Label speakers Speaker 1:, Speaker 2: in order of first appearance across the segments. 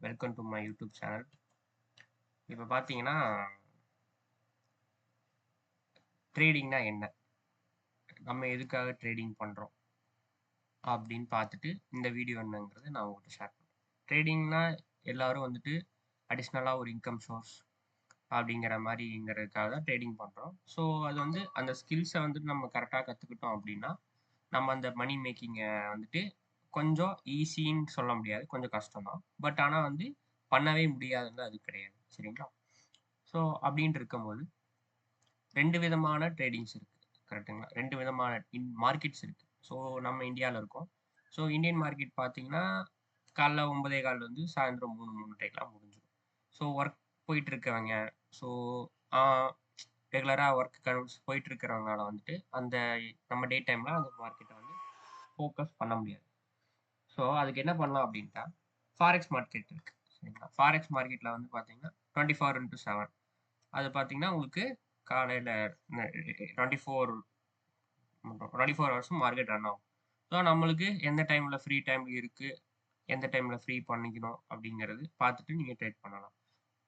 Speaker 1: Welcome to my YouTube channel. இப்போ பார்த்தீங்கன்னா ட்ரேடிங்னா என்ன, நம்ம எதுக்காக ட்ரேடிங் பண்ணுறோம் அப்படின்னு பார்த்துட்டு இந்த வீடியோ என்னங்கிறது நான் உங்கள்கிட்ட ஷேர் பண்ணுறேன். ட்ரேடிங்னா எல்லாரும் வந்துட்டு அடிஷ்னலாக ஒரு இன்கம் சோர்ஸ் அப்படிங்கிற மாதிரிங்கிறதுக்காக தான் ட்ரேடிங் பண்ணுறோம். ஸோ அது வந்து அந்த ஸ்கில்ஸை வந்துட்டு நம்ம கரெக்டாக கற்றுக்கிட்டோம் அப்படின்னா நம்ம அந்த மணி மேக்கிங்கை வந்துட்டு கொஞ்சம் ஈஸின்னு சொல்ல முடியாது, கொஞ்சம் கஷ்டம் தான். பட் ஆனால் வந்து பண்ணவே முடியாதுன்னு அது கிடையாது, சரிங்களா? ஸோ அப்படின்ட்டு இருக்கும்போது 2 விதமான ட்ரேடிங்ஸ் இருக்கு. கரெக்ட்டுங்களா? 2 விதமான மார்க்கெட்ஸ் இருக்கு. ஸோ நம்ம இந்தியால இருக்கோம். ஸோ இந்தியன் மார்க்கெட் பார்த்தீங்கன்னா, காலைல 9:15 வந்து சாயந்தரம் 3, 3:30க்கெல்லாம் முடிஞ்சிரும். ஸோ ஒர்க் போயிட்டு இருக்கவங்க, ஸோ ஆ ரெகுலரா ஒர்க் போயிட்டு இருக்கிறவங்கனால வந்துட்டு அந்த நம்ம டே டைம்ல அந்த மார்க்கெட்டை வந்து ஃபோக்கஸ் பண்ண முடியாது. ஸோ அதுக்கு என்ன பண்ணலாம் அப்படின்ட்டா, ஃபாரெக்ஸ் மார்க்கெட் இருக்கு. சரிங்களா? ஃபாரெக்ஸ் மார்க்கெட்ல வந்து பார்த்தீங்கன்னா 24x7 அது பார்த்தீங்கன்னா உங்களுக்கு காலையில 24 24 ஹவர்ஸும் மார்க்கெட் ரன் ஆகும். ஸோ நம்மளுக்கு எந்த டைம்ல ஃப்ரீ டைம் இருக்கு, எந்த டைம்ல ஃப்ரீ பண்ணிக்கணும் அப்படிங்கிறது பார்த்துட்டு நீங்க ட்ரேட் பண்ணலாம்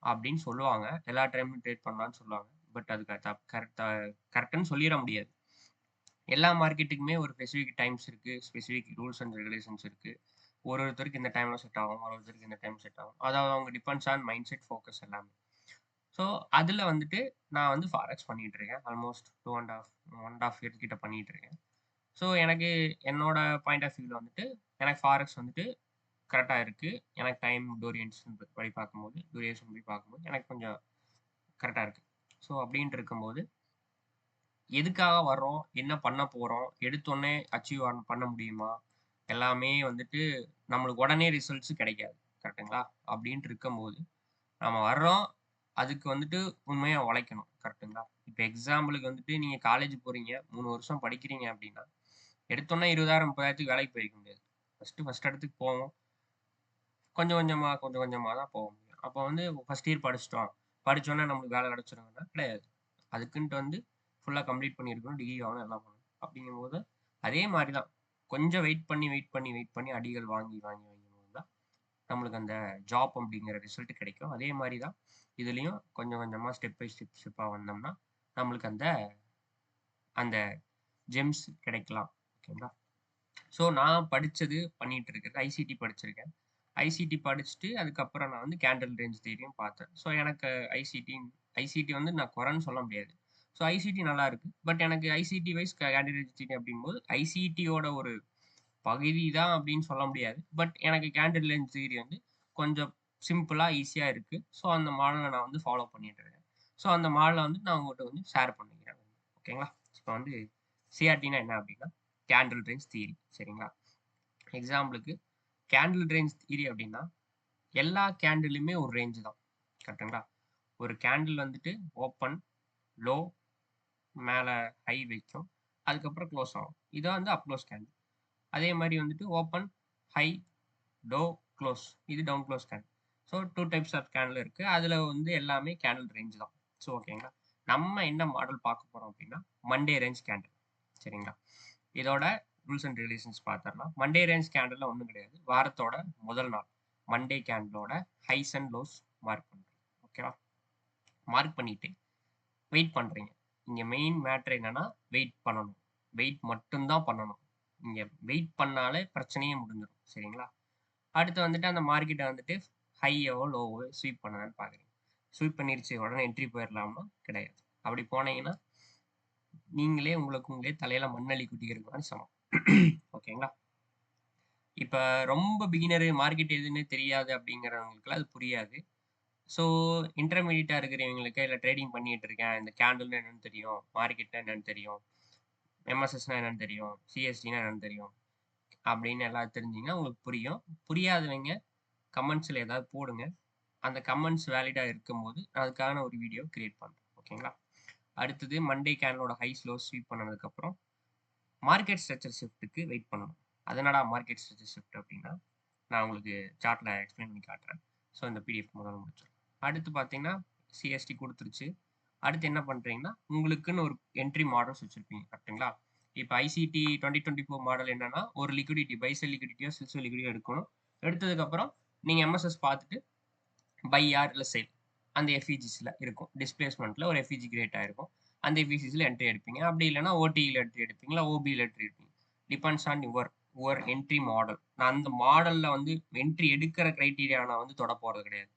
Speaker 1: அப்படின்னு சொல்லுவாங்க. எல்லா டைமும் ட்ரேட் பண்ணலாம்னு சொல்லுவாங்க. பட் அதுக்கு கரெக்ட்னு சொல்லிட முடியாது. எல்லா மார்க்கெட்டுக்குமே ஒரு ஸ்பெசிஃபிக் டைம்ஸ் இருக்கு, ஸ்பெசிஃபிக் ரூல்ஸ் அண்ட் ரெகுலேஷன்ஸ் இருக்கு. ஒருத்தருக்கு இந்த டைம்ல செட் ஆகும், ஒருத்தருக்கு இந்த டைம் செட் ஆகும். அதாவது அவங்க depends on mind set, focus எல்லாமே. ஸோ அதில் வந்துட்டு நான் வந்து ஃபாரெக்ஸ் பண்ணிட்டு இருக்கேன். ஆல்மோஸ்ட் 1.5 இயர்ஸ் கிட்ட பண்ணிட்டு இருக்கேன். ஸோ எனக்கு என்னோட பாயிண்ட் ஆஃப் வியூவில் வந்துட்டு எனக்கு ஃபாரெக்ஸ் வந்துட்டு கரெக்டாக இருக்குது. எனக்கு டைம் டூரேஷன் படி பார்க்கும்போது எனக்கு கொஞ்சம் கரெக்டாக இருக்குது. ஸோ அப்படின்ட்டு இருக்கும்போது எதுக்காக வர்றோம், என்ன பண்ண போகிறோம், எடுத்தோடனே அச்சீவ் பண்ண முடியுமா, எல்லாமே வந்துட்டு நம்மளுக்கு உடனே ரிசல்ட்ஸ் கிடைக்காது. கரெக்டுங்களா? அப்படின்ட்டு இருக்கும்போது நம்ம வர்றோம், அதுக்கு வந்துட்டு உண்மையா உழைக்கணும். கரெக்ட்டுங்களா? இப்ப எக்ஸாம்பிளுக்கு வந்துட்டு நீங்க காலேஜ் போறீங்க, 3 வருஷம் படிக்கிறீங்க அப்படின்னா, எடுத்தோனே 20,000 30,000த்துக்கு வேலைக்கு போய்க்க முடியாது. ஃபர்ஸ்ட் இடத்துக்கு போவோம். கொஞ்சம் கொஞ்சமா தான் போக முடியும். அப்போ வந்து ஃபர்ஸ்ட் இயர் படிச்சுட்டோம். படிச்சோனே நம்மளுக்கு வேலை கிடைச்சிருங்கன்னா கிடையாது. அதுக்குன்ட்டு வந்து ஃபுல்லா கம்ப்ளீட் பண்ணியிருக்கணும். டிகிரி வாங்கணும், எல்லாம் பண்ணணும். அப்படிங்கும்போது அதே மாரி தான். கொஞ்சம் வெயிட் பண்ணி அடிகள் வாங்கும்போது தான் நம்மளுக்கு அந்த ஜாப் அப்படிங்கிற ரிசல்ட் கிடைக்கும். அதே மாரி தான் இதுலயும் கொஞ்சம் கொஞ்சமா ஸ்டெப் பை ஸ்டெப்பா வந்தோம்னா நம்மளுக்கு அந்த அந்த ஜெம்ஸ் கிடைக்கலாம். ஓகேங்களா? ஸோ நான் படிச்சது பண்ணிட்டு இருக்கிறது ஐசிடி படிச்சிருக்கேன். ஐசிடி படிச்சுட்டு அதுக்கப்புறம் நான் வந்து கேண்டில் ரேஞ்ச் தியரியும் பார்த்தேன். ஸோ எனக்கு ஐசிடி வந்து நான் குறைன்னு சொல்ல முடியாது. ஸோ ஐசிடி நல்லா இருக்கு. பட் எனக்கு ICT wise candle range theory அப்படிங்கும்போது ஐசிடியோட ஒரு பகுதி தான் அப்படின்னு சொல்ல முடியாது. பட் எனக்கு கேண்டில் ரேஞ்ச் தியரி வந்து கொஞ்சம் சிம்பிளா, ஈஸியா இருக்கு. ஸோ அந்த மாடலை நான் வந்து ஃபாலோ பண்ணிட்டு இருக்கேன். ஸோ அந்த மாடலை வந்து நான் உங்கள்கிட்ட வந்து ஷேர் பண்ணிக்கிறேன். ஓகேங்களா? இப்போ வந்து சிஆர்டினா என்ன அப்படின்னா கேண்டில் ரேஞ்ச் தியரி. சரிங்களா? எக்ஸாம்பிளுக்கு கேண்டில் ரேஞ்ச் தியரி அப்படின்னா எல்லா கேண்டிலுமே ஒரு ரேஞ்சு தான். கரெக்டுங்களா? ஒரு கேண்டில் வந்துட்டு ஓப்பன், லோ, மேலே ஹை வைக்கும். அதுக்கப்புறம் க்ளோஸ் ஆகும். இதான் வந்து அப் க்ளோஸ் கேண்டில். அதே மாதிரி வந்துட்டு ஓப்பன், ஹை, லோ, க்ளோஸ். இது down close candle. So 2 types of candle இருக்கு. அதில் வந்து எல்லாமே கேண்டில் ரேஞ்ச் தான். ஸோ ஓகேங்களா? நம்ம என்ன மாடல் பார்க்க போறோம் அப்படின்னா மண்டே ரேஞ்ச் கேண்டில். சரிங்களா? இதோட ரூல்ஸ் அண்ட் ரெகுலேஷன்ஸ் பார்த்தரலாம். மண்டே ரேஞ்ச் கேண்டில் ஒன்றும் கிடையாது. வாரத்தோட முதல் நாள் மண்டே கேண்டிலோட ஹைஸ் அண்ட் லோஸ் மார்க் பண்ணுறீங்க. ஓகேவா? மார்க் பண்ணிட்டு வெயிட் பண்ணுறீங்க. இங்கே மெயின் மேட்ரு என்னன்னா வெயிட் பண்ணணும். வெயிட் மட்டும்தான் பண்ணணும். இங்கே வெயிட் பண்ணாலே பிரச்சனையே முடிஞ்சிடும். சரிங்களா? அடுத்து வந்துட்டு அந்த மார்க்கெட்டை வந்துட்டு ஹையோ லோவோ ஸ்வீப் பண்ணலான்னு பார்க்குறீங்க. ஸ்வீப் பண்ணிருச்சு உடனே என்ட்ரி போயிடலாம்னா கிடையாது. அப்படி போனீங்கன்னா நீங்களே உங்களே தலையில மண்ணள்ளி குட்டிக்கிறதுக்கு சமம். ஓகேங்களா? இப்ப ரொம்ப பிகினர் மார்க்கெட் எதுன்னே தெரியாது அப்படிங்கிறவங்களுக்குலாம் அது புரியாது. ஸோ இன்டர்மீடியட்டா இருக்கிறவங்களுக்கு இல்லை ட்ரேடிங் பண்ணிட்டு இருக்கேன், இந்த கேண்டில்னா என்னன்னு தெரியும், மார்க்கெட்னா என்னன்னு தெரியும், எம்எஸ்எஸ்னா என்னன்னு தெரியும், சிஎஸ்டினா என்னன்னு தெரியும் அப்படின்னு எல்லாம் தெரிஞ்சிங்கன்னா உங்களுக்கு புரியும். புரியாதவங்க கமெண்ட்ஸில் ஏதாவது போடுங்க. அந்த கமெண்ட்ஸ் வேலிடாக இருக்கும்போது அதுக்கான ஒரு வீடியோ கிரியேட் பண்ணுறேன். ஓகேங்களா? அடுத்தது மண்டே கேண்டலோட ஹைஸ் லோ ஸ்வீப் பண்ணதுக்கப்புறம் மார்க்கெட் ஸ்ட்ரக்சர் ஷிஃப்ட்டுக்கு வெயிட் பண்ணணும். அதனடா மார்க்கெட் ஸ்ட்ரக்சர் ஷிஃப்ட் அப்படின்னா நான் உங்களுக்கு சார்ட்டில் எக்ஸ்பிளைன் பண்ணி காட்டுறேன். ஸோ இந்த பிடிஎஃப் முதல்ல முடிச்சிடும். அடுத்து பார்த்தீங்கன்னா சிஎஸ்டி கொடுத்துருச்சு. அடுத்து என்ன பண்ணுறீங்கன்னா உங்களுக்குன்னு ஒரு என்ட்ரி மாடல்ஸ் வச்சுருப்பீங்க. கரெக்டுங்களா? இப்போ ஐசிடி 2024 மாடல் என்னன்னா ஒரு லிக்விடிட்டி பைசல் லிக்விடிட்டியோ செல்சல் லிக்விடிட்டியோ எடுக்கணும். எடுத்ததுக்கப்புறம் நீங்க எம்எஸ்எஸ் பார்த்துட்டு பை ஆர் இல்ல செல் அந்த எஃப்இஜிஸ்ல இருக்கும். டிஸ்பிளேஸ்மென்ட்ல ஒரு எஃப்இஜி கிரியேட் ஆயிருக்கும். அந்த எஃப்இஜிஸ்ல என்ட்ரி எடுப்பீங்க. அப்படி இல்லன்னா ஓடிஇல என்ட்ரி எடுப்பீங்க. இல்ல ஓபில என்ட்ரி எடுப்பீங்க. Depends on your entry model. நான் அந்த மாடல்ல வந்து என்ட்ரி எடுக்கிற கிரைட்டீரியா நான் வந்து தொட போறது கிடையாது.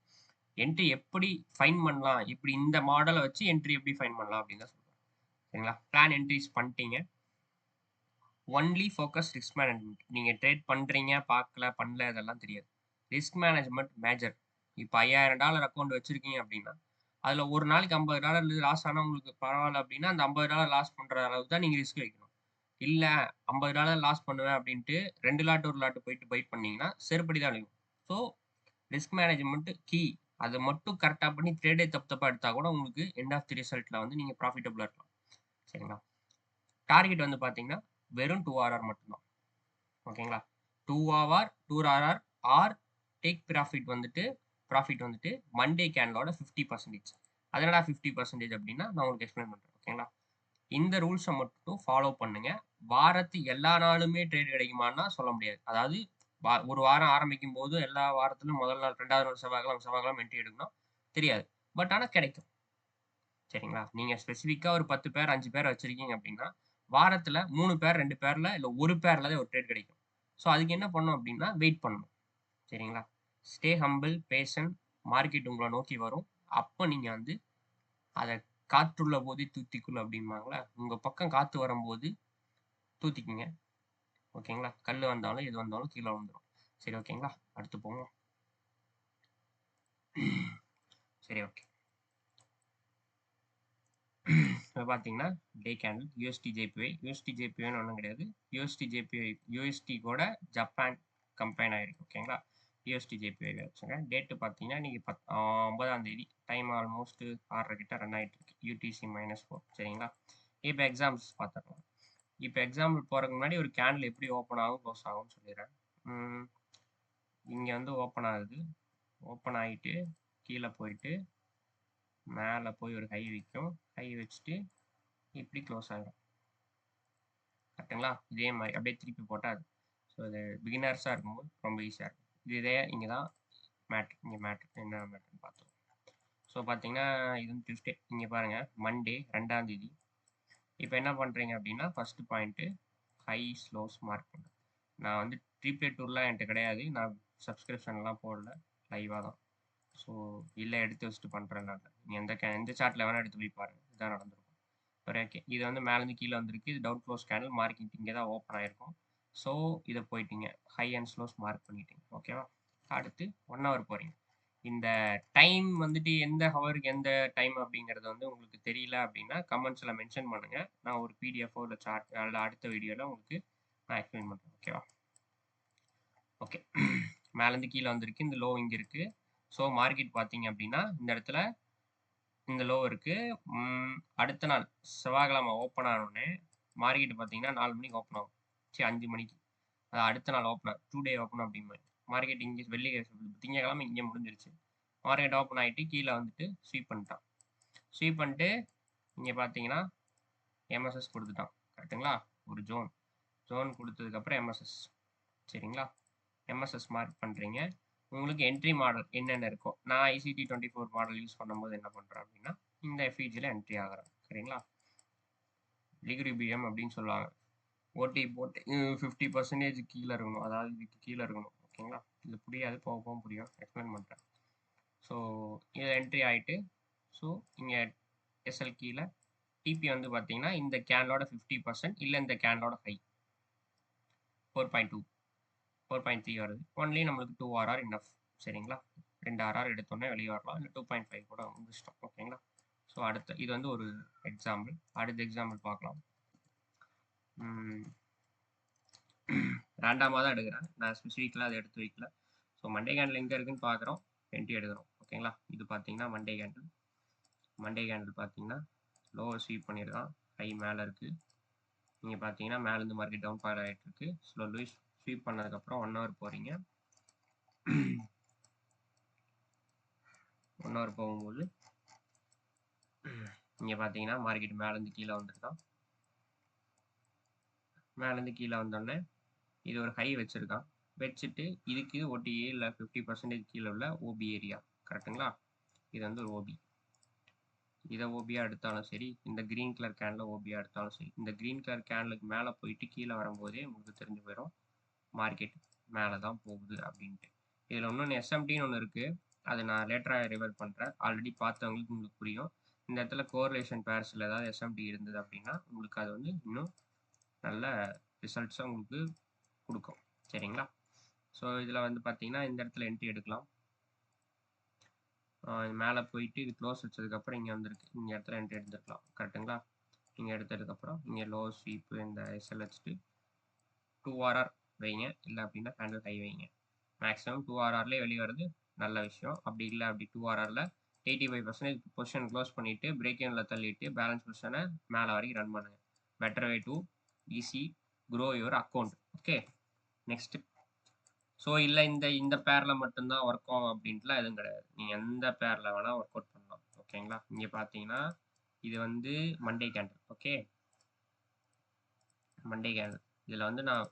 Speaker 1: என்ட்ரி எப்படி ஃபைண்ட் பண்ணலாம்? இப்படி இந்த மாடல வச்சு என்ட்ரி எப்படி ஃபைண்ட் பண்ணலாம் அப்படின்னு தான் சொல்றேன். சரிங்களா? பிளான் என்ட்ரிஸ் பண்ணிட்டீங்க. Only focus risk management. நீங்க ட்ரேட் பண்றீங்க, பார்க்கல, பண்ணல இதெல்லாம் தெரியாது. Risk management major. இப்ப $5000 அக்கவுண்ட் வச்சிருக்கீங்க அப்படின்னா, அதுல ஒரு நாளைக்கு $50 லாஸ் ஆனா உங்களுக்கு பரவால்ல அப்படின்னா, அந்த $50 லாஸ் பண்ற அளவுக்கு தான் நீங்க ரிஸ்க் வைக்கணும். இல்ல $50 லாஸ் பண்ணுவேன் அப்படின்ட்டு 2 லாட் ஒரு லாட் போயிட்டு பை பண்ணீங்கன்னா, செருப்படி தான் விழுகும். So risk management key. அத மட்டும் கரெக்ட்டா பண்ணி ட்ரேடே தப்பு தப்பா எடுத்தா கூட உங்களுக்கு எண்ட் ஆஃப் தி ரிசல்ட்ல வந்து நீங்க ப்ராஃபிட்டபிளா இருக்கலாம். சரிங்களா? டார்கெட் வந்து பார்த்தீங்கன்னா, வெறும் 2 RR மட்டும் தான். ஓகேங்களா? 2 hour 2 RR or take profit வந்துட்டு மண்டே கேண்டலோட 50%. அது என்னடா 50% அப்படின்னா, நான் உங்களுக்கு எக்ஸ்பிளைன் பண்றேன். ஓகேங்களா? இந்த ரூல்ஸ மட்டும் ஃபாலோ பண்ணுங்க. வாரத்து எல்லா நாளுமே ட்ரேட் கிடைக்குமான்னா சொல்ல முடியாது. அதாவது ஒரு வாரம் ஆரம்பிக்கும்போது எல்லா வாரத்திலும் முதல் நாள் 2வது நாள் செவ்வாய்க்கிழமை என்ட்ரி எடுக்கணும். தெரியாது. பட் ஆனா கிடைக்கும். சரிங்களா? நீங்க ஸ்பெசிஃபிக்கா ஒரு 10 பேர், 5 பேர் வச்சிருக்கீங்க அப்படின்னா, வாரத்துல 3 பேர், 2 பேர்ல இல்ல 1 பேர்ல தான் ஒரு ட்ரேட் கிடைக்கும். ஸோ அதுக்கு என்ன பண்ணணும் அப்படின்னா, வெயிட் பண்ணணும். சரிங்களா? ஸ்டே ஹம்பிள், பேஷண்ட் மார்க்கெட் உங்கள நோக்கி வரும். அப்ப நீங்க வந்து அத "காற்றுள்ள போதே தூத்திக்கொள்" அப்படிம்பாங்கல்ல. உங்க பக்கம் காத்து வரும்போது தூத்திக்குங்க. ஓகேங்களா? கல்லு வந்தாலும், எது வந்தாலும் கீழ விழுந்துரும். சரி ஓகேங்களா? அடுத்து போவோம். சரி ஓகே. இப்ப பார்த்தீங்கன்னா, day candle USD JPY. USD ஜேபிஒய்ன்னு ஒண்ணும் கிடையாது. யூஎஸ்டி ஜேபிஒய் யூஎஸ்டி கூட ஜப்பான் கம்பைன் ஆயிருக்கு. ஓகேங்களா? யூஎஸ்டி ஜேபிஒய் வச்சுங்க. டேட் பார்த்தீங்கன்னா, இன்னைக்கு 9ஆம் தேதி. டைம் ஆல்மோஸ்ட் 6:30 கிட்ட ரன் ஆயிட்டு இருக்கு. யூடிசி -4. சரிங்களா? இப்ப எக்ஸாம்பிள்ஸ் பார்த்துடலாம். இப்ப எக்ஸாம்பிள் போறதுக்கு முன்னாடி ஒரு கேண்டில் எப்படி ஓப்பன் ஆகும், க்ளோஸ் ஆகும்னு சொல்லிடுறேன். இங்க வந்து ஓப்பன் ஆகுது. ஓப்பன் ஆயிட்டு கீழ போயிட்டு மேல போய் ஒரு ஹை விக்கும். ஹை வச்சுட்டு இப்படி க்ளோஸ் ஆயிரும். கரெக்ட்டுங்களா? இதே மாரி அப்படியே திருப்பி போட்டா அது. ஸோ இது பிகினர்ஸா இருக்கும்போது ரொம்ப ஈஸியா இருக்கும். இதே இங்க தான் மேட்ரு. இங்க மேட்ரு என்ன மேட்ருன்னு பார்த்துருவோம். ஸோ பார்த்தீங்கன்னா, இது வந்து டியூஸ்டே. இங்க பாருங்க மண்டே 2ஆம் தேதி. இப்ப என்ன பண்றீங்க அப்படின்னா, first point highs, lows mark பண்றேன். நான் வந்து ட்ரீப்ளே டூர்லாம் என்ட்ட கிடையாது. நான் சப்ஸ்கிரிப்ஷன்லாம் போடல. லைவா தான். ஸோ இல்ல எடுத்து வச்சுட்டு பண்றேன் நான். நீங்க எந்த சார்ட்ல வேணா எடுத்து போய் பாருங்க. இதான் நடந்திருக்கும். சரி ஓகே. இது வந்து மேலேருந்து கீழ வந்திருக்கு. இது டவுன் க்ளோஸ் கேண்டில் மார்க்கெட் இங்க தான் ஓப்பன் ஆயிருக்கும். ஸோ இத போயிட்டீங்க. ஹை அண்ட் ஸ்லோஸ் மார்க் பண்ணிட்டீங்க. ஓகேவா? அடுத்து 1 ஹவர் போறீங்க. இந்த டைம் வந்துட்டு எந்த ஹவருக்கு எந்த டைம் அப்படிங்கிறது வந்து உங்களுக்கு தெரியல அப்படின்னா, கமெண்ட்ஸ்ல மென்ஷன் பண்ணுங்க. நான் ஒரு பிடிஎஃபோ இல்ல சார்ட் அல்ல அடுத்த வீடியோல உங்களுக்கு நான் எக்ஸ்பிளைன் பண்றேன். ஓகேவா? ஓகே. மேலேருந்து கீழ வந்திருக்கு. இந்த லோ இங்க இருக்கு. ஸோ மார்க்கெட் பார்த்தீங்க அப்படின்னா, இந்த இடத்துல இந்த லோ இருக்கு. அடுத்த நாள் செவ்வாய்க்கிழமை ஓப்பன் ஆனோனே மார்க்கெட் பார்த்தீங்கன்னா 4 மணிக்கு ஓப்பன் ஆகும். 5 மணிக்கு. அடுத்த நாள் ஓப்பனர். 2 டே ஓப்பன் அப்படிம்பாங்க. மார்க்கெட் இங்க திங்கட்கிழமை இங்க முடிஞ்சிருச்சு. மார்க்கெட் ஓப்பன் ஆயிட்டு கீழ வந்துட்டு ஸ்வீப் பண்ணிட்டான். ஸ்வீப் பண்ணிட்டு இங்க பார்த்தீங்கன்னா எம்எஸ்எஸ் குடுத்துட்டான். கரெக்ட்டுங்களா? ஒரு ஜோன். ஜோன் குடுத்ததுக்கப்புறம் எம்எஸ்எஸ். சரிங்களா? எம்எஸ்எஸ் மார்க் பண்றீங்க. உங்களுக்கு என்ட்ரி மாடல் என்னென்ன இருக்கோ, நான் ஐசிடி 24 மாடல் யூஸ் பண்ணும்போது என்ன பண்றேன் அப்படின்னா, இந்த எஃப்இஜில என்ட்ரி ஆகுறேன். சரிங்களா? லிக்விடிபியம் அப்படின்னு சொல்லுவாங்க. ஓடி போட்டு 50% கீழ இருக்கணும். அதாவது இதுக்கு கீழ இருக்கணும். ஓகேங்களா? இது புரியாது. போக போக புரியும். எக்ஸ்பிளைன் பண்றேன். ஸோ இதில் என்ட்ரி ஆயிட்டு, ஸோ இங்க எஸ்எல் கீழ டிபி வந்து பார்த்தீங்கன்னா, இந்த கேனலோட 50% இல்ல இந்த கேனலோட ஹை 4.2 4.3 வருது. ஒன்லி நம்மளுக்கு 2 RR இனஃப். சரிங்களா? 2 RR எடுத்தோன்னே வெளிய வரலாம். இல்ல 2.5 கூட உங்க இஷ்டம். ஓகேங்களா? ஸோ அடுத்து இது வந்து ஒரு எக்ஸாம்பிள். அடுத்த எக்ஸாம்பிள் பார்க்கலாம். ரேண்டமா தான் எடுக்கிறேன். நான் ஸ்பெசிஃபிக்கலா அத எடுத்து வைக்கல. ஸோ மண்டே கேண்டில் எங்க இருக்குன்னு பார்க்குறோம். என்ட்ரி எடுக்கிறோம். ஓகேங்களா? இது பார்த்தீங்கன்னா மண்டே கேண்டில். மண்டே கேண்டில் பார்த்தீங்கன்னா, லோவர் ஸ்வீப் பண்ணியிருக்கான். ஹை மேல இருக்கு. நீங்க பார்த்தீங்கன்னா, மேலேருந்து மார்க்கெட் டவுன் ஃபால் ஆயிட்டு இருக்கு. ஸ்லோலி ஸ்வீப் பண்ணதுக்கப்புறம் 1 ஹவர் போறீங்க. 1 ஹவர் போகும்போது இங்க பார்த்தீங்கன்னா, மார்க்கெட் மேலேருந்து கீழ வந்திருக்கான். மேலேருந்து கீழ வந்தோடனே இது ஒரு ஹை வச்சிருக்கான். வச்சுட்டு இதுக்கு OTA இல்லை 50% கீழே உள்ள OB ஏரியா கரெக்டுங்களா. இது வந்து ஒரு OB. இதை ஓபியா எடுத்தாலும் சரி, இந்த கிரீன் கலர் கேனில் ஓபியா எடுத்தாலும் சரி, இந்த கிரீன் கலர் கேனுக்கு மேலே போயிட்டு கீழே வரும்போதே உங்களுக்கு தெரிஞ்சு போயிடும் மார்க்கெட் மேலே தான் போகுது அப்படின்ட்டு. இதில் இன்னொன்று எஸ்எம்டின்னு ஒன்று இருக்குது, அதை நான் லேட்டராக ரிவர்ட் பண்ணுறேன். ஆல்ரெடி பார்த்தவங்களுக்கு உங்களுக்கு புரியும். இந்த இடத்துல கோரிலேஷன் பேர்ஸில் ஏதாவது எஸ்எம்டி இருந்தது அப்படின்னா உங்களுக்கு அது வந்து இன்னும் நல்ல ரிசல்ட்ஸை உங்களுக்கு கொடுக்கும். சரிங்களா. ஸோ இதில் வந்து பார்த்தீங்கன்னா இந்த இடத்துல என்ட்ரி எடுக்கலாம். மேலே போயிட்டு இது க்ளோஸ் வச்சதுக்கப்புறம் இங்கே வந்துருக்கு, இந்த இடத்துல என்ட்ரி எடுத்துருக்கலாம் கரெக்டுங்களா. இங்கே எடுத்ததுக்கப்புறம் இங்கே லோ ஸ்வீப்பு இந்த எஸ்எல் வச்சுட்டு 2RR வைங்க, இல்லை அப்படின்னா கேண்டில் ஹை வைங்க. மேக்ஸிமம் 2RRலேயே வெளியே வருது நல்ல விஷயம். அப்படி இல்லை அப்படி 2RRல 85% பொசிஷன் க்ளோஸ் பண்ணிவிட்டு பிரேக் எண்டில் தள்ளிட்டு பேலன்ஸ் பொசிஷனை மேலே வரைக்கும் ரன் பண்ணுங்கள். Better way to easy grow your account. Okay, next. So இல்லை இந்த பேரில் மட்டும்தான் ஒர்க் ஆகும் அப்படின்ட்டுலாம் எதுவும் கிடையாது. நீங்கள் எந்த பேரில் வேணால் ஒர்க் அவுட் பண்ணலாம். ஓகேங்களா. இங்கே பார்த்தீங்கன்னா இது வந்து Monday candle. Okay, Monday candle. இதில் வந்து நான்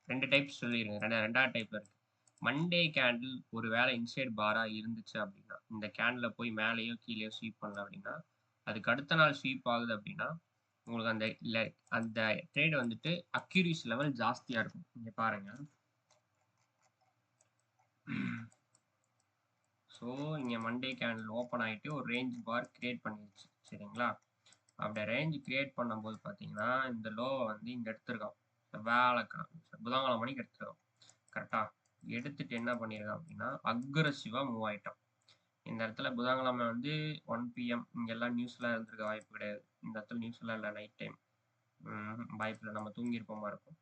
Speaker 1: 2 டைப்ஸ் சொல்லியிருக்கேன், ரெண்டாவது டைப்பில் இருக்குது. மண்டே கேண்டில் ஒரு வேளை இன்சைட் பாராக இருந்துச்சு அப்படின்னா, இந்த கேண்டில் போய் மேலேயோ கீழேயோ ஸ்வீப் பண்ணல அப்படின்னா, அதுக்கு அடுத்த நாள் ஸ்வீப் ஆகுது அப்படின்னா உங்களுக்கு அந்த இல்லை அந்த ட்ரேட் வந்துட்டு அக்யூரிசி லெவல் ஜாஸ்தியாக இருக்கும். இங்கே பாருங்கள். ஸோ இங்கே மண்டே கேண்டில் ஓப்பன் ஆகிட்டு ஒரு ரேஞ்ச் பார் கிரியேட் பண்ணிடுச்சு. சரிங்களா. அப்படி ரேஞ்ச் கிரியேட் பண்ணும்போது பார்த்தீங்கன்னா இந்த லோவை வந்து இங்கே எடுத்துருக்கோம். புதன்கிழமை மணிக்கு எடுத்துருக்கோம் கரெக்டாக. எடுத்துட்டு என்ன பண்ணியிருக்கோம் அப்படின்னா அக்ரெசிவாக மூவ் ஆகிட்டோம். இந்த இடத்துல புதன்கிழமை வந்து 1 PM இங்கெல்லாம் நியூஸ்லாம் இருந்திருக்க வாய்ப்பு கிடையாது. இந்த இடத்துல நியூஸ்லாம் இல்லை, நைட் டைம் வாய்ப்பில் நம்ம தூங்கியிருப்போமா இருக்கும்.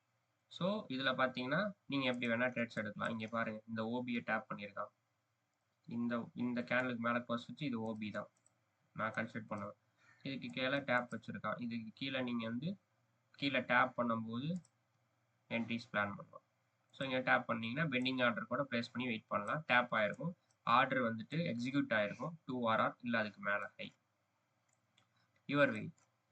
Speaker 1: ஸோ இதில் பார்த்தீங்கன்னா நீங்கள் எப்படி வேணால் ட்ரேட்ஸ் எடுக்கலாம். இங்கே பாருங்கள், இந்த ஓபியை டேப் பண்ணியிருக்கான். இந்த கேனலுக்கு மேலே க்ளோஸ் வச்சு இது ஓபி தான் நான் கன்சிடர் பண்ணுவேன். இதுக்கு கீழே டேப் வச்சுருக்கான். இதுக்கு கீழே நீங்கள் வந்து கீழே டேப் பண்ணும்போது என்ட்ரிஸ் பிளான் பண்ணலாம். ஸோ இங்கே டேப் பண்ணிங்கன்னா பெண்டிங் ஆர்டர் கூட ப்ளேஸ் பண்ணி வெயிட் பண்ணலாம். டேப் ஆகிருக்கும், ஆர்டர் வந்துட்டு எக்ஸிக்யூட் ஆகிருக்கும். 2RR இல்லை அதுக்கு மேலே ஹை. யுவர் வே,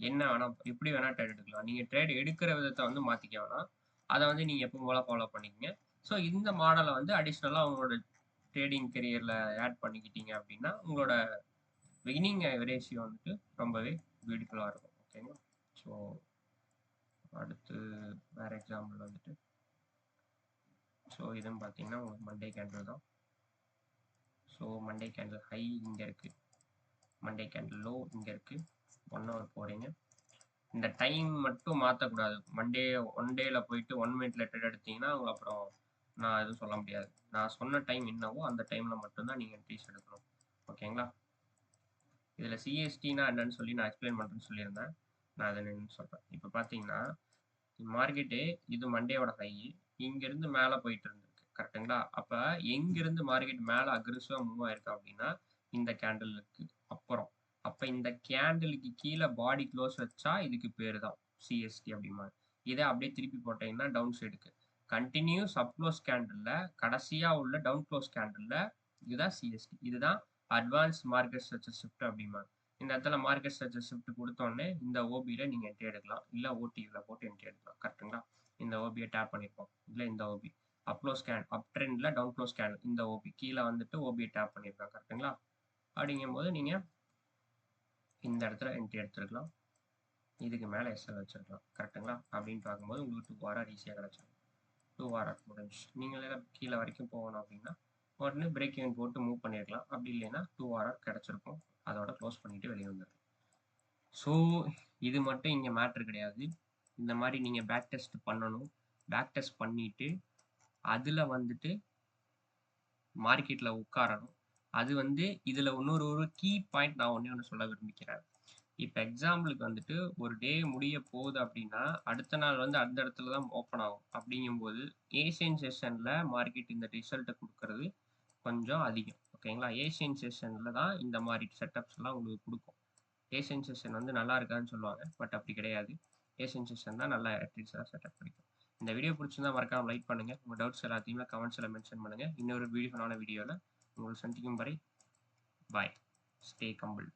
Speaker 1: என்ன வேணால் எப்படி வேணால் ட்ரேட் எடுக்கலாம். நீங்கள் ட்ரேட் எடுக்கிற விதத்தை வந்து மாற்றிக்க வேணாம், அதை வந்து நீங்கள் எப்போ போல ஃபாலோ பண்ணிக்கங்க. ஸோ இந்த மாடலை வந்து அடிஷ்னலாக உங்களோட ட்ரேடிங் கெரியரில் ஆட் பண்ணிக்கிட்டீங்க அப்படின்னா உங்களோட வினிங் ரேஷியோ வந்துட்டு ரொம்பவே பியூட்டிஃபுல்லாக இருக்கும். ஓகேங்களா. ஸோ அடுத்து வேறு எக்ஸாம்பிள் வந்துட்டு, ஸோ இதுன்னு பார்த்தீங்கன்னா உங்களுக்கு மண்டே கேண்டில் தான். ஸோ மண்டே கேண்டில் ஹை இங்கே இருக்குது, மண்டே கேண்டில் லோ இங்கே இருக்குது. 1 hour போகிறீங்க. இந்த டைம் மட்டும் மாற்றக்கூடாது. மண்டே 1 டேயில் போயிட்டு 1 minute ட்ரேட் எடுத்தீங்கன்னா உங்களுக்கு அப்புறம் நான் எதுவும் சொல்ல முடியாது. நான் சொன்ன டைம் என்னவோ அந்த டைமில் மட்டும்தான் நீங்கள் என்ட்ரிஸ் எடுக்கணும். ஓகேங்களா. இதில் சிஎஸ்டினா என்னன்னு சொல்லி நான் எக்ஸ்பிளைன் பண்ணுறேன்னு சொல்லியிருந்தேன், நான் அதை என்னன்னு சொல்கிறேன். இப்போ பார்த்தீங்கன்னா மார்க்கெட்டு இது மண்டேவோட ஹை, இங்கேருந்து மேலே போயிட்டு இருந்திருக்கு கரெக்டுங்களா. அப்போ எங்கேருந்து மார்க்கெட் மேலே அக்ரெசிவாக மூவ் ஆயிருக்கு அப்படின்னா இந்த கேண்டிலுக்கு அப்புறம். அப்போ இந்த கேண்டிலுக்கு கீழே பாடி க்ளோஸ் வச்சா இதுக்கு பேர் தான் சிஎஸ்டி அப்படிமா. இதை அப்படியே திருப்பி போட்டீங்கன்னா டவுன் சைடுக்கு கண்டினியூஸ் அப் க்ளோஸ் கேண்டிலில் கடைசியாக உள்ள டவுன் க்ளோஸ் கேண்டிலில் இதுதான் சிஎஸ்டி. இதுதான் அட்வான்ஸ் மார்க்கெட் ஸ்ட்ரக்சர் ஷிஃப்ட் அப்படிமா. இந்த இடத்துல மார்க்கெட் ஸ்ட்ரக்சர் ஷிஃப்ட் கொடுத்தோடனே இந்த ஓபியில் நீங்கள் என்ட்ரி எடுக்கலாம், இல்லை ஓடியில் போட்டு என்ட்ரி எடுக்கலாம் கரெக்டுங்களா. இந்த ஓபியை டேப் பண்ணியிருப்போம், இல்லை இந்த ஓபி அப்ளோ ஸ்கேன் அப் ட்ரெண்டில் டவுன் க்ளோஸ் ஸ்கேன், இந்த ஓபி கீழே வந்துட்டு ஓபியை டேப் பண்ணியிருக்கோம் கரெக்டுங்களா. அப்படிங்கும்போது நீங்கள் இந்த இடத்துல என்ட்ரி எடுத்துருக்கலாம், இதுக்கு மேலே எஸ்எல் வச்சுருக்கலாம் கரெக்டுங்களா. அப்படின்னு பார்க்கும்போது உங்களுக்கு 2RR ஈஸியாக கிடச்சிடும். 2RR முடிஞ்சு நீங்கள் கீழே வரைக்கும் போகணும் அப்படின்னா உடனே பிரேக் ஈவன் போட்டு மூவ் பண்ணியிருக்கலாம். அப்படி இல்லைன்னா 2RR கிடச்சிருக்கும், அதோட க்ளோஸ் பண்ணிவிட்டு வெளியே வந்துடும். ஸோ இது மட்டும் இங்கே மேட்ரு கிடையாது. இந்த மாதிரி நீங்கள் பேக் டெஸ்ட் பண்ணணும். பேக் டெஸ்ட் பண்ணிவிட்டு அதில் வந்துட்டு மார்க்கெட்டில் உட்காரணும். அது வந்து இதில் ஒரு கீ பாயிண்ட் நான் ஒன்று சொல்ல விரும்பிக்கிறேன். இப்போ எக்ஸாம்பிளுக்கு வந்துட்டு ஒரு டே முடிய போகுது அப்படின்னா அடுத்த நாள் வந்து அந்த இடத்துல தான் ஓப்பன் ஆகும். அப்படிங்கும்போது ஏசியன் செஷனில் மார்க்கெட் இந்த ரிசல்ட்டை கொடுக்கறது கொஞ்சம் அதிகம். ஓகேங்களா. ஏசியன் செஷனில் தான் இந்த மாதிரி செட்டப்ஸ்லாம் உங்களுக்கு கொடுக்கும். ஏசியன் செஷன் வந்து நல்லா இருக்கான்னு சொல்லுவாங்க, பட் அப்படி கிடையாது. ஏசியன் செஷன் தான் நல்லா அட்லீஸ்டாக செட்டப் பண்ணிக்கும். இந்த வீடியோ பிடிச்சிருந்தா மறக்காம லைக் பண்ணுங்கள். உங்கள் டவுட்ஸ் எல்லாத்தையுமே கமெண்ட்ஸில் மென்ஷன் பண்ணுங்கள். இன்னொரு பியூட்டிஃபுல்லான வீடியோவில் உங்களை சந்திக்கும் வரை பாய். Stay humble.